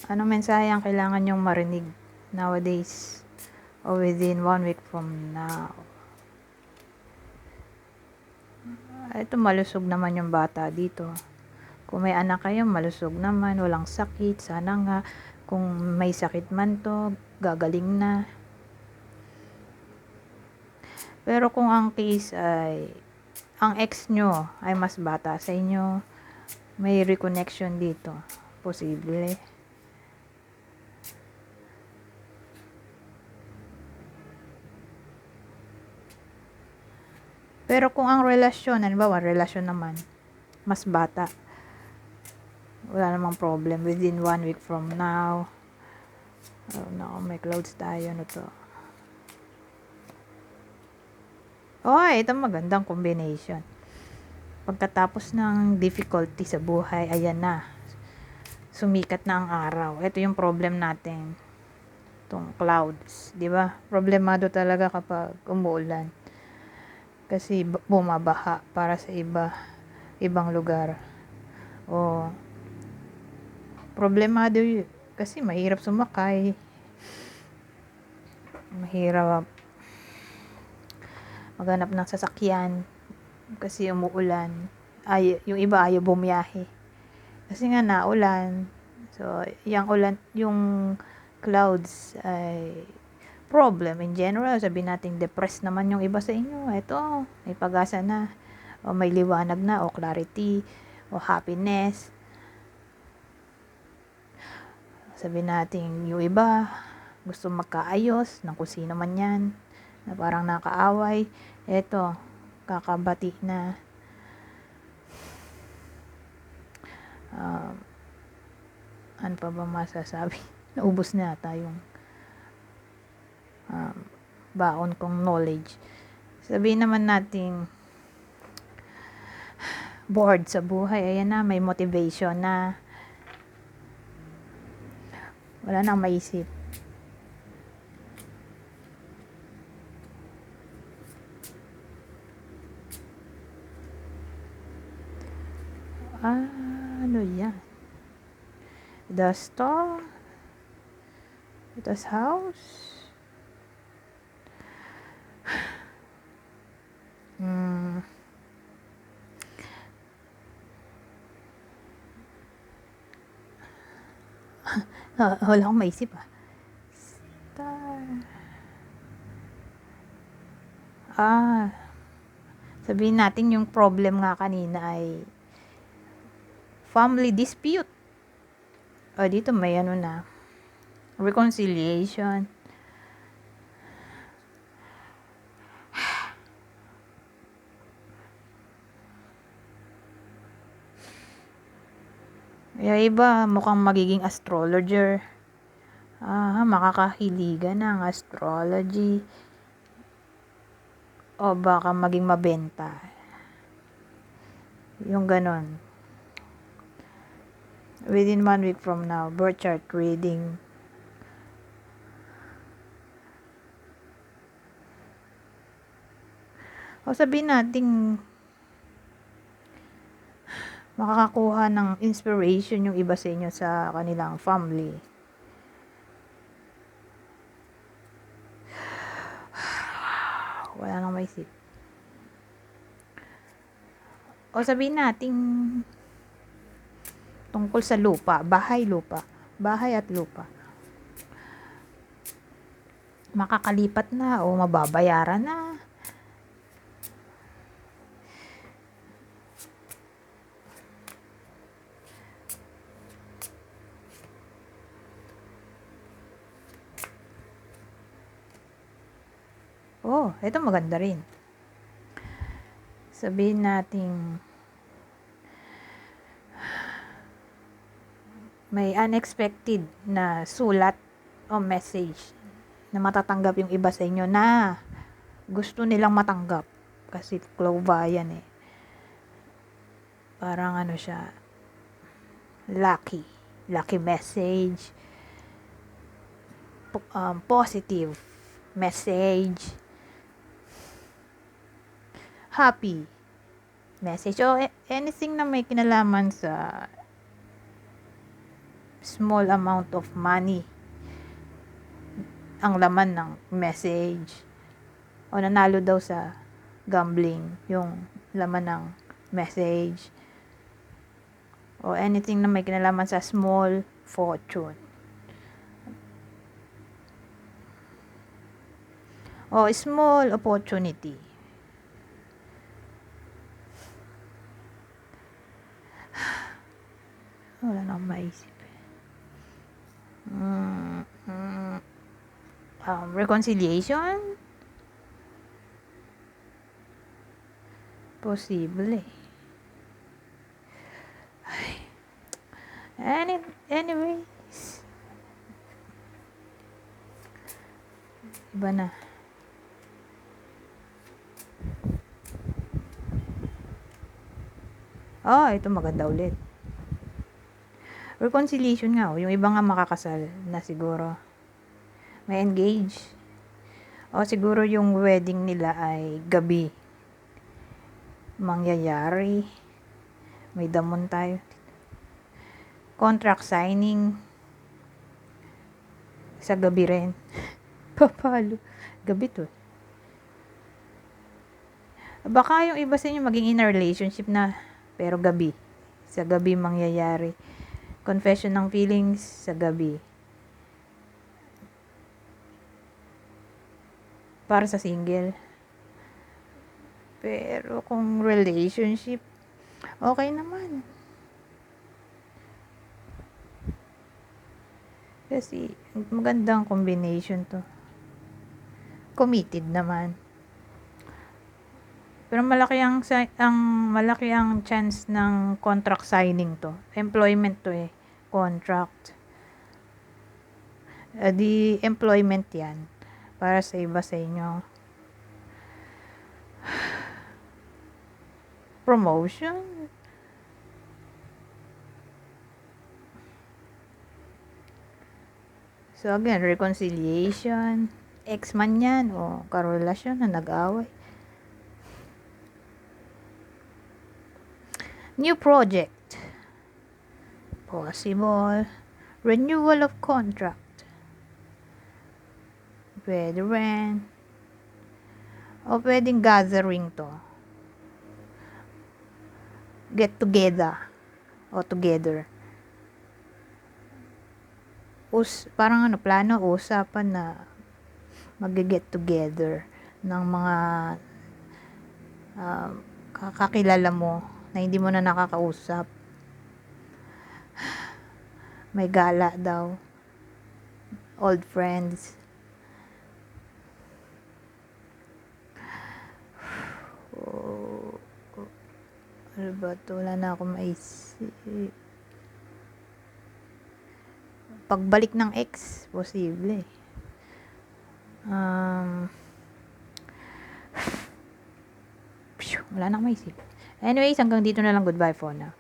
Anong mensahe ang kailangan nyong marinig nowadays o within 1 week from now? Ito, malusog naman yung bata dito. Kung may anak kayo, malusog naman, walang sakit. Sana nga, kung may sakit man to, gagaling na. Pero kung ang case ay, ang ex nyo ay mas bata sa inyo, may reconnection dito. Posible. Pero kung ang relasyon, halimbawa, relasyon naman, mas bata, wala namang problem within 1 week from now. Oh no, may clouds tayo. Ano to? Oh, ito magandang combination. Pagkatapos ng difficulty sa buhay, ayan na, sumikat na ang araw. Ito yung problem natin, itong clouds, di ba? Problemado talaga kapag umuulan, kasi bumabaha para sa ibang lugar. O problemado kasi mahirap sumakay, mahirap maghanap ng sasakyan kasi umuulan. Yung iba ayaw bumiyahe kasi nga naulan. So, yung clouds ay problem in general. Sabihin natin depressed naman yung iba sa inyo. Ito, may pag-asa na, o may liwanag na, o clarity, o happiness. Sabihin natin yung iba gusto magkaayos ng kung sino man yan, na parang nakaaway. Ito, kakabati na. Ano pa ba masasabi? Naubos na ata yung baon kong knowledge. Sabihin naman natin bored sa buhay. Ayan na, may motivation na. Wala nang maisip. Ano yan? The Star, the House. Wala akong maisip Star. Sabihin natin yung problem nga kanina ay family dispute. Dito may ano na, reconciliation. Yung iba mukhang magiging astrologer. Makakahiligan ng astrology. O baka maging mabenta. Yung ganon. Within 1 week from now, birth chart reading. O sabihin natin makakakuha ng inspiration yung iba sa inyo sa kanilang family. Wala nang maisip. O sabihin natin tungkol sa lupa, bahay at lupa. Makakalipat na o mababayaran na. Ito maganda rin. Sabihin natin may unexpected na sulat o message na matatanggap yung iba sa inyo na gusto nilang matanggap. Kasi Clova yan Parang ano siya, lucky message, positive message, happy message, o anything na may kinalaman sa small amount of money ang laman ng message. O nanalo daw sa gambling yung laman ng message. O anything na may kinalaman sa small fortune. O small opportunity. Wala na akong maisip. Reconciliation? Posible. Anyways. Iba na. Ito maganda ulit. Reconciliation nga. Yung iba nga makakasal na siguro. May engage. Siguro yung wedding nila ay gabi. Mangyayari. May damon tayo. Contract signing. Sa gabi rin. Papalo. Gabi to. Baka yung iba sa inyo maging in a relationship na pero gabi. Sa gabi mangyayari. Confession ng feelings sa gabi. Para sa single. Pero kung relationship, okay naman. Kasi magandang combination to. Committed naman. Pero malaki ang chance ng contract signing to. Employment to contract. Di employment yan. Para sa iba sa inyo. Promotion. So again, reconciliation. Ex man yan o karelasyon na nag-away. New project. Possible. Renewal of contract. Pwede rin. O pwedeng gathering to. Get together. O together. Parang plano, usapan na mag-get together ng mga kakilala mo na hindi mo na nakakausap. May gala daw. Old friends. Ano ba ito? Wala na akong maisip. Pagbalik ng ex, posible. Wala na akong maisip. Anyways, hanggang dito na lang. Goodbye for now.